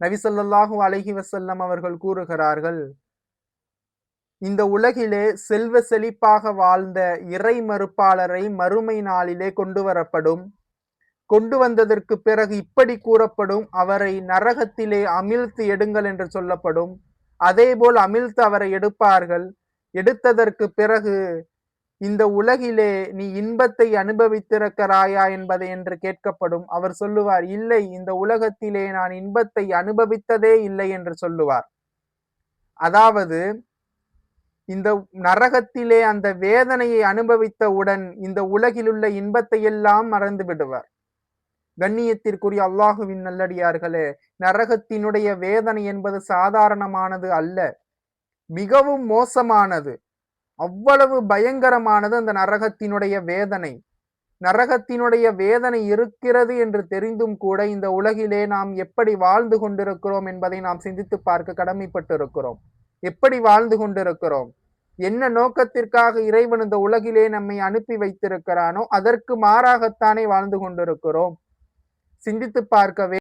நபி ஸல்லல்லாஹு அலைஹி வஸல்லம் அவர்கள் கூறுகிறார்கள், இந்த உலகிலே செல்வ செழிப்பாக வாழ்ந்த இறை மறுப்பாளரை மறுமை நாளிலே கொண்டு வரப்படும். கொண்டு வந்ததற்கு பிறகு இப்படி கூறப்படும், அவரை நரகத்திலே அமிழ்த்து எடுங்கள் என்று சொல்லப்படும். அதேபோல் அமிழ்த்து அவரை எடுப்பார்கள். எடுத்ததற்கு பிறகு இந்த உலகிலே நீ இன்பத்தை அனுபவித்திருக்கிறாயா என்பதை என்று கேட்கப்படும். அவர் சொல்லுவார், இல்லை, இந்த உலகத்திலே நான் இன்பத்தை அனுபவித்ததே இல்லை என்று சொல்லுவார். அதாவது இந்த நரகத்திலே அந்த வேதனையை அனுபவித்தவுடன் இந்த உலகிலுள்ள இன்பத்தை எல்லாம் மறந்து விடுவார். கண்ணியத்திற்குரிய அல்லாஹுவின் நல்லடியார்களே, நரகத்தினுடைய வேதனை என்பது சாதாரணமானது அல்ல, மிகவும் மோசமானது. அவ்வளவு பயங்கரமானது அந்த நரகத்தினுடைய வேதனை. நரகத்தினுடைய வேதனை இருக்கிறது என்று தெரிந்தும் கூட இந்த உலகிலே நாம் எப்படி வாழ்ந்து கொண்டிருக்கிறோம் என்பதை நாம் சிந்தித்து பார்க்க கடமைப்பட்டிருக்கிறோம். எப்படி வாழ்ந்து கொண்டிருக்கிறோம்? என்ன நோக்கத்திற்காக இறைவன் இந்த உலகிலே நம்மை அனுப்பி வைத்திருக்கிறானோ அதற்கு மாறாகத்தானே வாழ்ந்து கொண்டிருக்கிறோம். சிந்தித்து பார்க்க